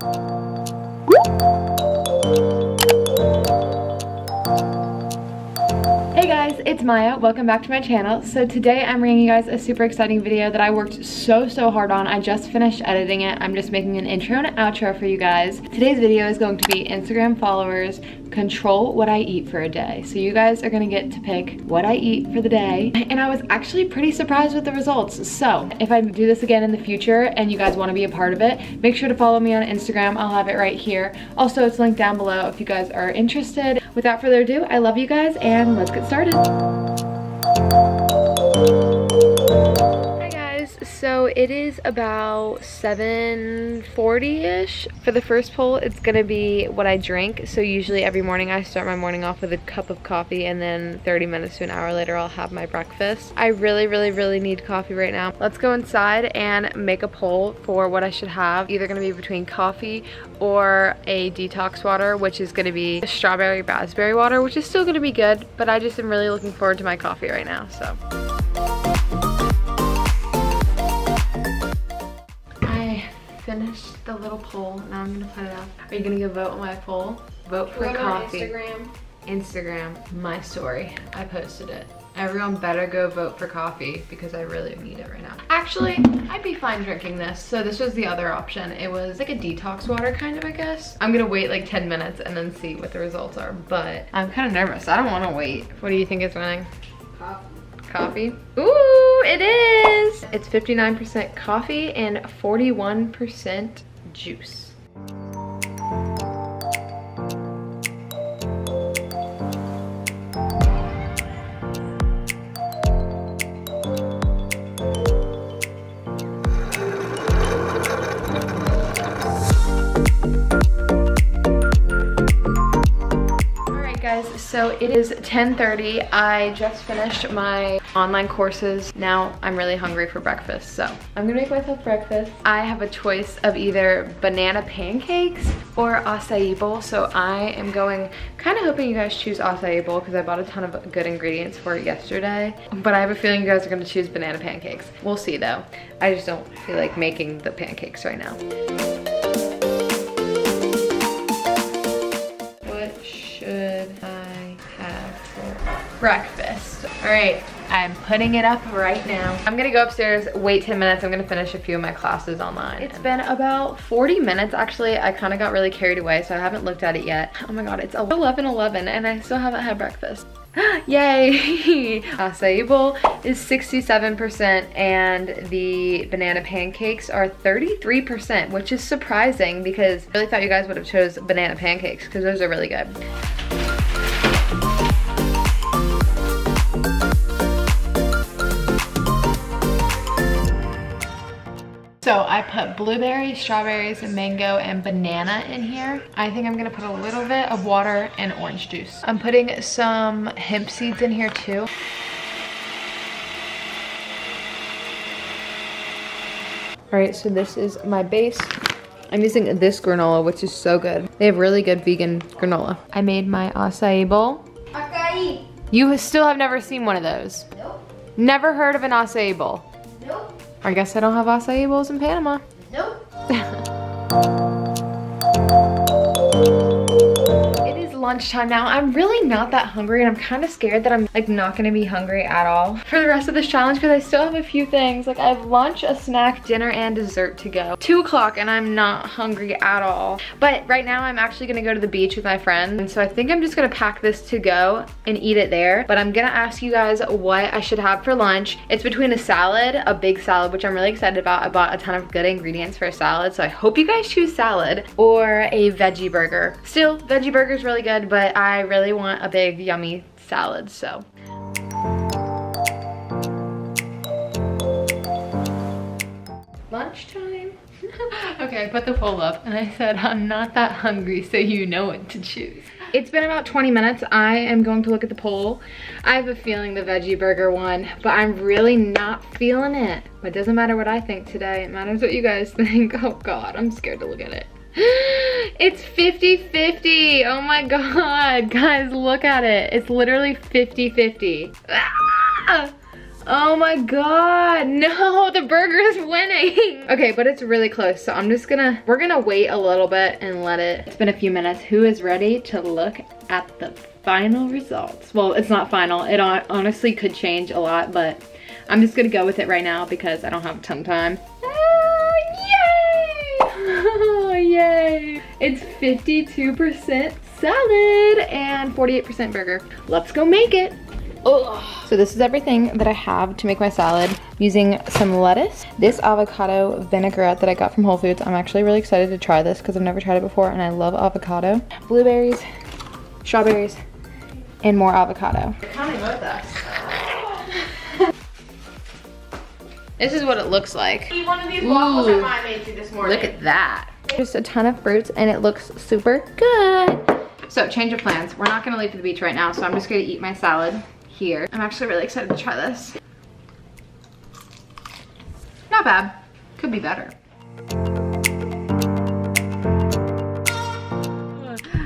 Hey guys, it's Maya. Welcome back to my channel. So today I'm bringing you guys a super exciting video that I worked so hard on. I just finished editing it. I'm just making an intro and an outro for you guys. Today's video is going to be Instagram followers control what I eat for a day. So you guys are gonna get to pick what I eat for the day. And I was actually pretty surprised with the results. So if I do this again in the future and you guys wanna be a part of it, make sure to follow me on Instagram. I'll have it right here. Also, it's linked down below if you guys are interested. Without further ado, I love you guys and let's get started. So it is about 7:40-ish. For the first poll, it's gonna be what I drink. So usually every morning I start my morning off with a cup of coffee, and then 30 minutes to an hour later I'll have my breakfast. I really need coffee right now. Let's go inside and make a poll for what I should have. Either gonna be between coffee or a detox water, which is gonna be a strawberry raspberry water, which is still gonna be good, but I just am really looking forward to my coffee right now, so. Finished the little poll. Now I'm gonna put it up. Are you gonna go vote on my poll? Vote for coffee. Instagram, my story. I posted it. Everyone better go vote for coffee because I really need it right now. Actually, I'd be fine drinking this. So this was the other option. It was like a detox water kind of, I guess. I'm gonna wait like 10 minutes and then see what the results are, but I'm kind of nervous. I don't wanna wait. What do you think is winning? Coffee. Ooh, it is! It's 59% coffee and 41% juice. So it is 10:30. I just finished my online courses. Now I'm really hungry for breakfast, so I'm gonna make myself breakfast. I have a choice of either banana pancakes or acai bowl, so I am going, kind of hoping you guys choose acai bowl because I bought a ton of good ingredients for it yesterday, but I have a feeling you guys are gonna choose banana pancakes. We'll see though. I just don't feel like making the pancakes right now. What should I have for breakfast? All right, I'm putting it up right now. I'm gonna go upstairs, wait 10 minutes. I'm gonna finish a few of my classes online. It's been about 40 minutes actually. I kind of got really carried away, so I haven't looked at it yet. Oh my God, it's 11:11 and I still haven't had breakfast. Yay! Acai bowl is 67% and the banana pancakes are 33%, which is surprising because I really thought you guys would have chose banana pancakes because those are really good. So I put blueberries, strawberries, mango, and banana in here. I think I'm gonna put a little bit of water and orange juice. I'm putting some hemp seeds in here too. All right, so this is my base. I'm using this granola, which is so good. They have really good vegan granola. I made my acai bowl. Acai. You still have never seen one of those? Nope. Never heard of an acai bowl? Nope. I guess I don't have acai bowls in Panama. Nope. It is lunchtime now. I'm really not that hungry and I'm kind of scared that I'm like not gonna be hungry at all for the rest of this challenge because I still have a few things. Like I have lunch, a snack, dinner, and dessert to go. 2 o'clock and I'm not hungry at all. But right now I'm actually gonna go to the beach with my friends. And so I think I'm just gonna pack this to go and eat it there. But I'm gonna ask you guys what I should have for lunch. It's between a salad, a big salad, which I'm really excited about. I bought a ton of good ingredients for a salad. So I hope you guys choose salad, or a veggie burger. Still, veggie burger is really good, but I really want a big yummy salad, so. Lunchtime. Okay, I put the poll up and I said I'm not that hungry, so you know what to choose. It's been about 20 minutes. I am going to look at the poll. I have a feeling the veggie burger won, but I'm really not feeling it. But it doesn't matter what I think today. It matters what you guys think. Oh God, I'm scared to look at it. It's 50-50. Oh my God, guys, look at it. It's literally 50-50. Ah! Oh my God, no, the burger is winning. Okay, but it's really close, so we're gonna wait a little bit and let it. It's been a few minutes. Who is ready to look at the final results? Well, it's not final. It honestly could change a lot, but I'm just gonna go with it right now because I don't have a ton of time. Oh, yay! Oh, yay! It's 52% salad and 48% burger. Let's go make it. Ugh. So this is everything that I have to make my salad. Using some lettuce, this avocado vinaigrette that I got from Whole Foods. I'm actually really excited to try this because I've never tried it before and I love avocado. Blueberries, strawberries, and more avocado. They're coming with us. This is what it looks like. One of these waffles that I made you this morning. Look at that. Just a ton of fruits and it looks super good. So change of plans. We're not gonna leave for the beach right now, so I'm just gonna eat my salad here. I'm actually really excited to try this. Not bad. Could be better.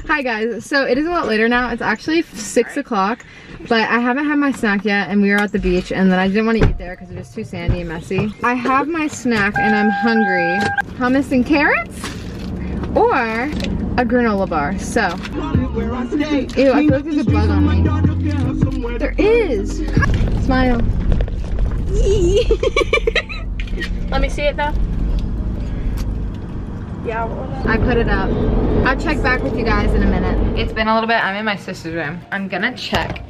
Hi guys, so it is a lot later now. It's actually 6 o'clock, but I haven't had my snack yet and we are at the beach and then I didn't want to eat there because it was too sandy and messy. I have my snack and I'm hungry. Hummus and carrots or a granola bar. So, ew, I feel like there's a bug on me. There is. Smile. Let me see it though. Yeah, I put it up. I'll check back with you guys in a minute. It's been a little bit. I'm in my sister's room. I'm gonna check.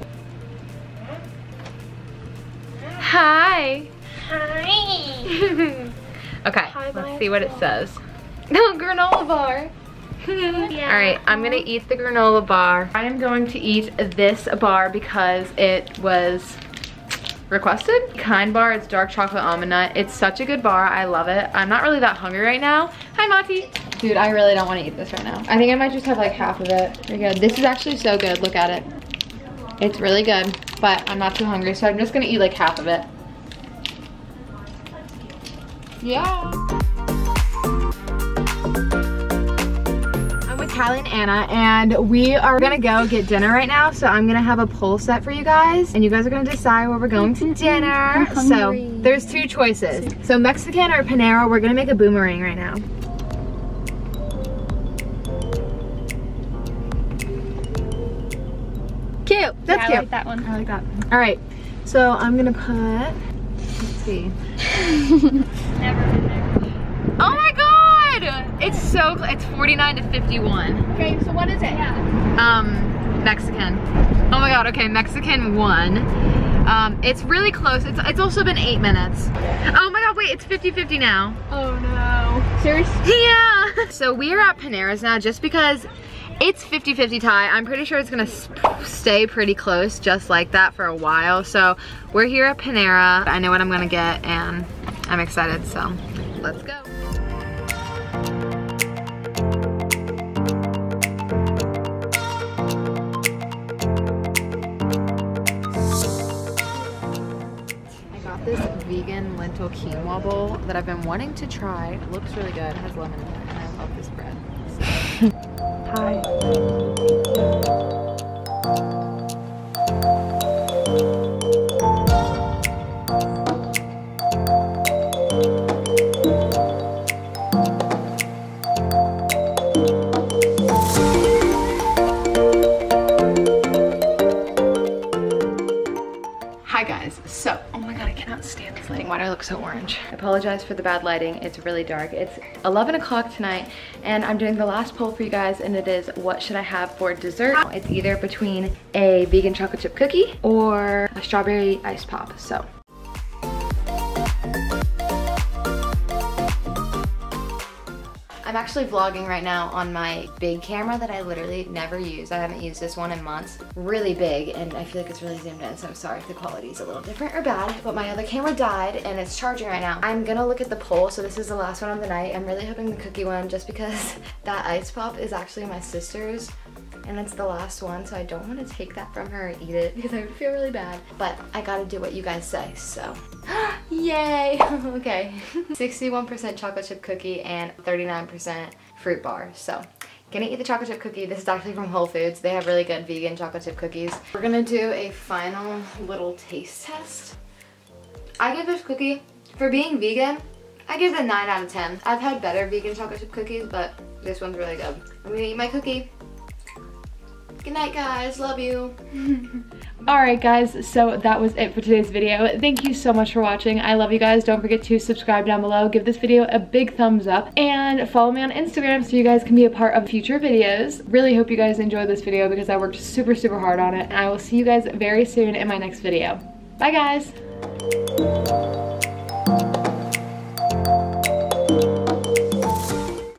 Hi. Hi. Okay, Hi, let's see what it says. No, granola bar. Yeah. All right, I'm gonna eat the granola bar. I am going to eat this bar because it was requested. Kind bar, it's dark chocolate almond nut. It's such a good bar, I love it. I'm not really that hungry right now. Hi, Monty. Dude, I really don't wanna eat this right now. I think I might just have like half of it. Very good. This is actually so good, look at it. It's really good, but I'm not too hungry, so I'm just gonna eat like half of it. Yeah. Callie and Anna, and we are gonna go get dinner right now, so I'm gonna have a poll set for you guys and you guys are gonna decide where we're going to dinner. So there's two choices, so Mexican or Panera. We're gonna make a boomerang right now. Cute. That's cute. I like that one. I like that. All right, so I'm gonna put, let's see. Never been there. Oh my God! It's 49 to 51. Okay, so what is it? Yeah. Mexican. Oh my God, okay, Mexican won. It's really close. It's also been 8 minutes. Oh my God, wait, it's 50-50 now. Oh no. Seriously? Yeah. So we are at Panera's now just because it's 50-50 tie. I'm pretty sure it's gonna stay pretty close just like that for a while. So we're here at Panera. I know what I'm gonna get and I'm excited, so let's go. This vegan lentil quinoa bowl that I've been wanting to try. It looks really good. It has lemon in it and I love this bread. Hi. Hi guys, so, oh my God, I cannot stand this lighting. Why do I look so orange? I apologize for the bad lighting. It's really dark. It's 11 o'clock tonight and I'm doing the last poll for you guys and it is what should I have for dessert? It's either between a vegan chocolate chip cookie or a strawberry ice pop, so. I'm actually vlogging right now on my big camera that I literally never use. I haven't used this one in months. Really big, and I feel like it's really zoomed in, so I'm sorry if the quality is a little different or bad, but my other camera died and it's charging right now. I'm gonna look at the poll, so this is the last one of the night. I'm really hoping the cookie one just because that ice pop is actually my sister's and it's the last one, so I don't want to take that from her or eat it because I would feel really bad, but I gotta do what you guys say, so. Yay! Okay. 61% chocolate chip cookie and 39% fruit bar, so. Gonna eat the chocolate chip cookie. This is actually from Whole Foods. They have really good vegan chocolate chip cookies. We're gonna do a final little taste test. I give this cookie, for being vegan, I give it a 9 out of 10. I've had better vegan chocolate chip cookies, but this one's really good. I'm gonna eat my cookie. Good night, guys. Love you. Alright guys, so that was it for today's video. Thank you so much for watching. I love you guys. Don't forget to subscribe down below, give this video a big thumbs up, and follow me on Instagram so you guys can be a part of future videos. Really hope you guys enjoyed this video because I worked super hard on it, and I will see you guys very soon in my next video. Bye guys!